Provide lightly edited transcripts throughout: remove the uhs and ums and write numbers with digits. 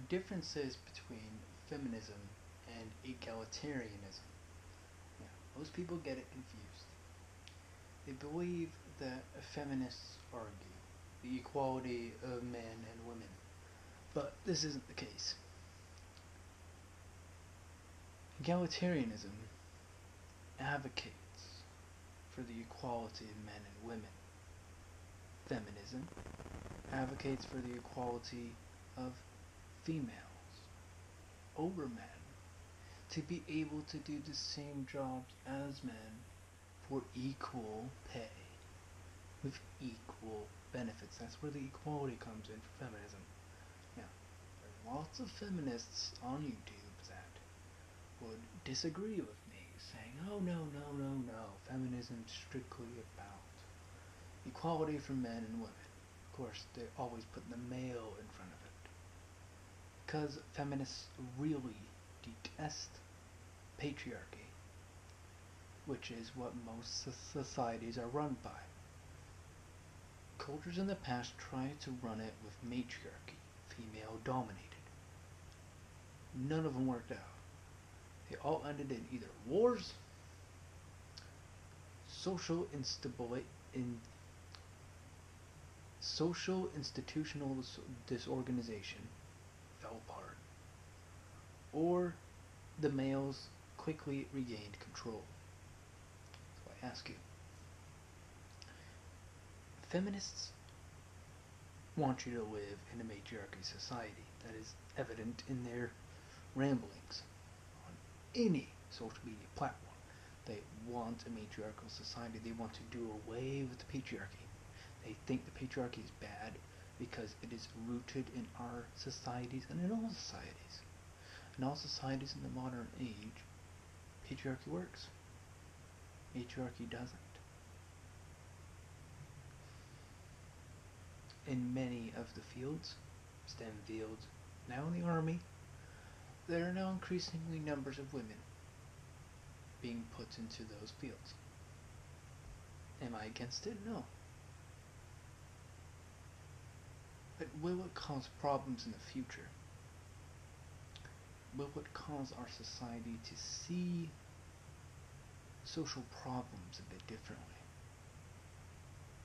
Differences between feminism and egalitarianism. Now, most people get it confused. They believe that feminists argue the equality of men and women, but this isn't the case. Egalitarianism advocates for the equality of men and women. Feminism advocates for the equality of females over men to be able to do the same jobs as men for equal pay with equal benefits. That's where the equality comes in for feminism. Now, there are lots of feminists on YouTube that would disagree with me, saying, oh no, no, no, no, feminism is strictly about equality for men and women. Of course, they always put the male in front of it. Because feminists really detest patriarchy, which is what most societies are run by. Cultures in the past tried to run it with matriarchy, female dominated. None of them worked out. They all ended in either wars, social instability, social institutional disorganization fell apart, or the males quickly regained control. So I ask you, feminists want you to live in a matriarchy society. That is evident in their ramblings on any social media platform. They want a matriarchal society. They want to do away with the patriarchy. They think the patriarchy is bad because it is rooted in our societies and in all societies. In all societies in the modern age, patriarchy works. Matriarchy doesn't. In many of the fields, STEM fields, now in the army, there are now increasingly numbers of women being put into those fields. Am I against it? No. But will it cause problems in the future? Will it cause our society to see social problems a bit differently?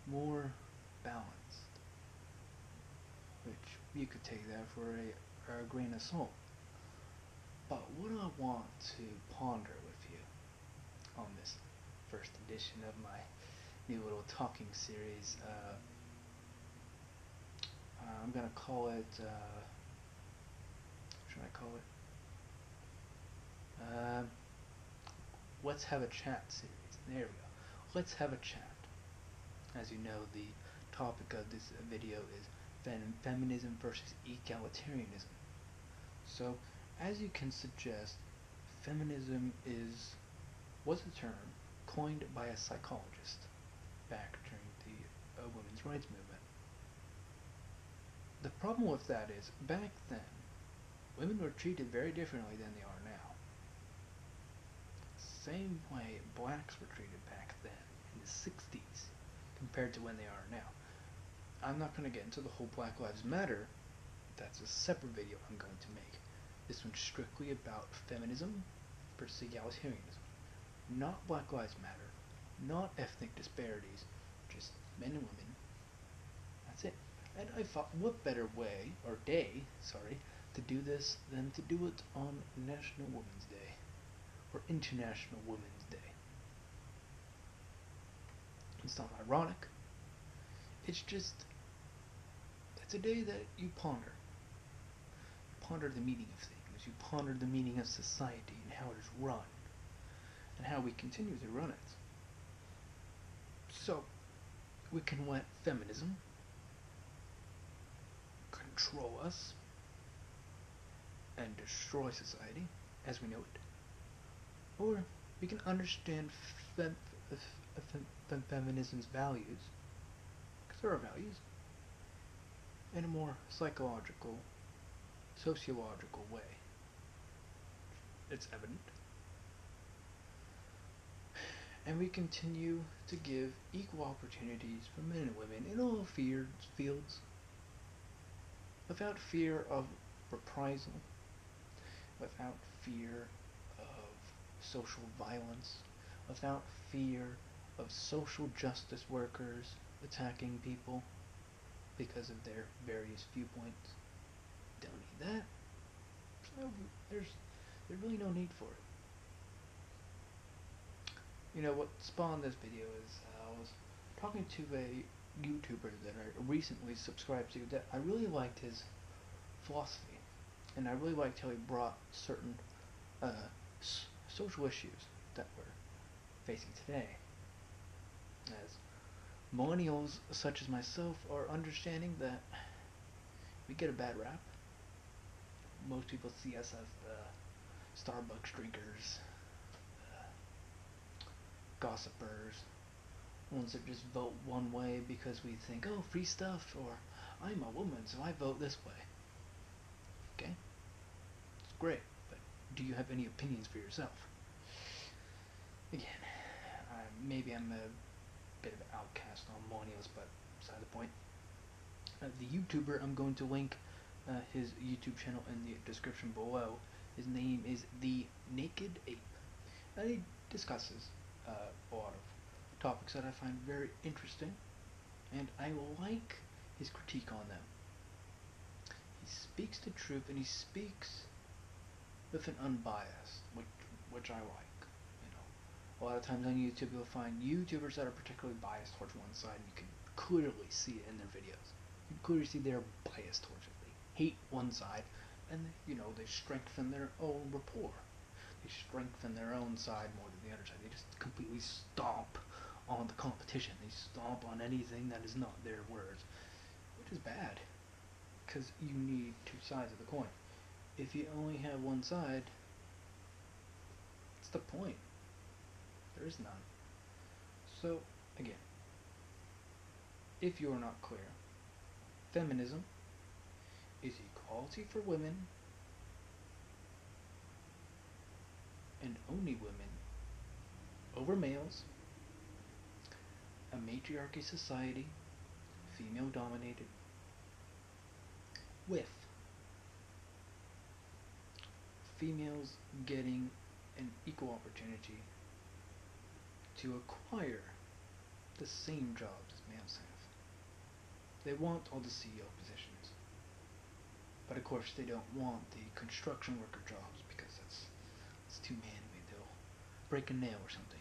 More balanced? Which you could take that for a grain of salt. But what I want to ponder with you on this first edition of my new little talking series, I'm gonna call it, should I call it? Let's Have a Chat series. There we go. Let's have a chat. As you know, the topic of this video is feminism versus egalitarianism. So, as you can suggest, feminism was a term coined by a psychologist back during the women's rights movement. The problem with that is, back then, women were treated very differently than they are now. Same way blacks were treated back then, in the 60s, compared to when they are now. I'm not going to get into the whole Black Lives Matter. That's a separate video I'm going to make. This one's strictly about feminism versus egalitarianism. Not Black Lives Matter, not ethnic disparities, just men and women. That's it. And I thought, what better way, or day, sorry, to do this than to do it on National Women's Day, or International Women's Day. It's not ironic. It's just, it's a day that you ponder. You ponder the meaning of things. You ponder the meaning of society and how it is run, and how we continue to run it. So, we can let feminism control us and destroy society as we know it, or we can understand feminism's values, because there are values, in a more psychological, sociological way. It's evident. And we continue to give equal opportunities for men and women in all fields without fear of reprisal, without fear of social violence, without fear of social justice workers attacking people because of their various viewpoints. Don't need that. There's really no need for it. You know what spawned this video is I was talking to a YouTuber that I recently subscribed to that I really liked his philosophy, and I really liked how he brought certain social issues that we're facing today. As millennials such as myself are understanding that we get a bad rap. Most people see us as the Starbucks drinkers, gossipers, ones that just vote one way because we think, oh, free stuff, or I'm a woman, so I vote this way. Okay? It's great, but do you have any opinions for yourself? Again, maybe I'm a bit of an outcast on millennials, but beside the point. The YouTuber, I'm going to link his YouTube channel in the description below. His name is The Naked Ape, and he discusses a lot of topics that I find very interesting, and I like his critique on them. He speaks the truth, and he speaks with an unbiased, which I like. You know, a lot of times on YouTube you'll find YouTubers that are particularly biased towards one side, and you can clearly see it in their videos. You can clearly see they're biased towards it. They hate one side, and you know, they strengthen their own rapport. They strengthen their own side more than the other side. They just completely stomp on the competition. They stomp on anything that is not their words, which is bad, because you need two sides of the coin. If you only have one side, what's the point? There is none. So, again, if you are not clear, feminism is equality for women and only women over males, a matriarchy society, female dominated, with females getting an equal opportunity to acquire the same jobs as males have. They want all the CEO positions, but of course they don't want the construction worker jobs because it's too manly. They'll break a nail or something.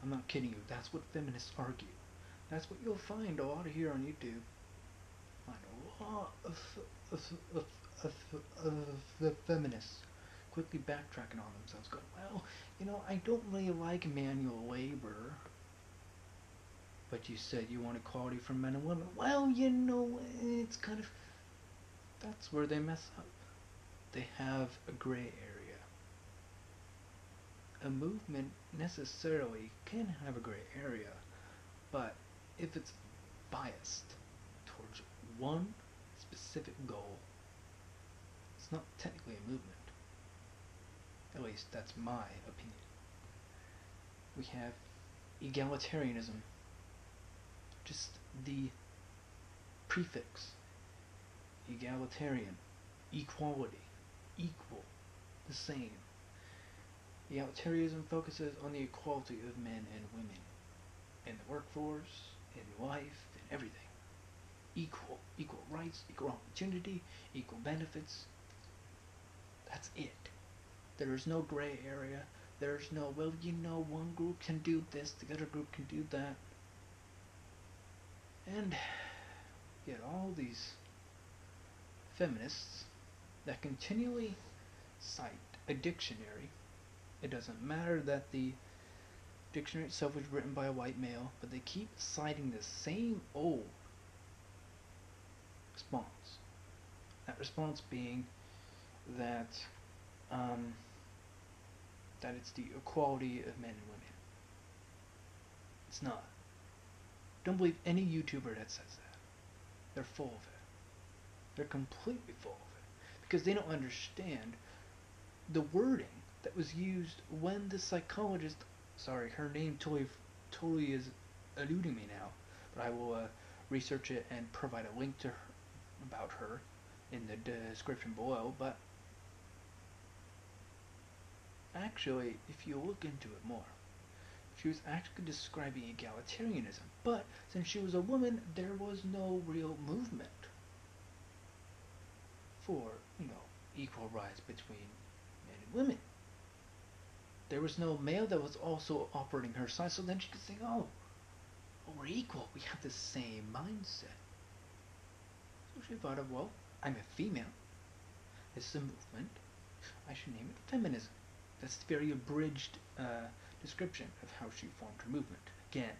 I'm not kidding you. That's what feminists argue. That's what you'll find a lot of here on YouTube. Find a lot of the feminists quickly backtracking on themselves, going, well, you know, I don't really like manual labor, but you said you want equality for men and women. Well, you know, it's kind of, that's where they mess up. They have a gray area. A movement necessarily can have a gray area, but if it's biased towards one specific goal, it's not technically a movement. At least that's my opinion. We have egalitarianism. Just the prefix, egalitarian, equality, equal, the same. Egalitarianism focuses on the equality of men and women in the workforce, in life, in everything. Equal rights, equal opportunity, equal benefits. That's it. There is no gray area. There's no, well, you know, one group can do this, the other group can do that. And yet all these feminists that continually cite a dictionary. It doesn't matter that the dictionary itself was written by a white male, but they keep citing the same old response. That response being that that it's the equality of men and women. It's not. Don't believe any YouTuber that says that. They're full of it. They're completely full of it. Because they don't understand the wording that was used when the psychologist, sorry, her name totally is eluding me now, but I will research it and provide a link to her, about her in the description below, but actually, if you look into it more, she was actually describing egalitarianism, but since she was a woman, there was no real movement for, equal rights between men and women. There was no male that was also operating her side, so then she could say, oh, we're equal, we have the same mindset. So she thought of, well, I'm a female, this is a movement, I should name it feminism. That's a very abridged description of how she formed her movement. Again,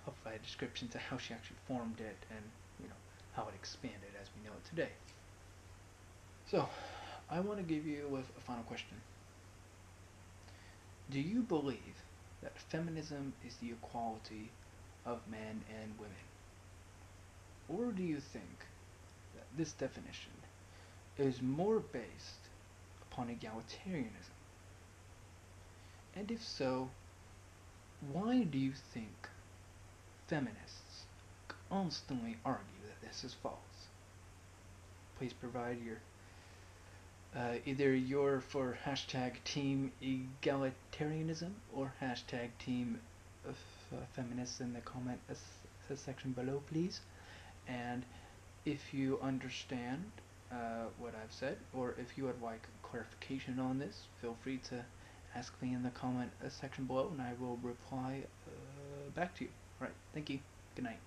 I'll provide a description to how she actually formed it and, how it expanded as we know it today. So, I want to give you with a final question. Do you believe that feminism is the equality of men and women? Or do you think that this definition is more based upon egalitarianism? And if so, why do you think feminists constantly argue that this is false? Please provide your either you're for hashtag team egalitarianism or hashtag team feminists in the comment section below, please. And if you understand what I've said, or if you would like clarification on this, feel free to ask me in the comment section below, and I will reply back to you. Alright, thank you. Good night.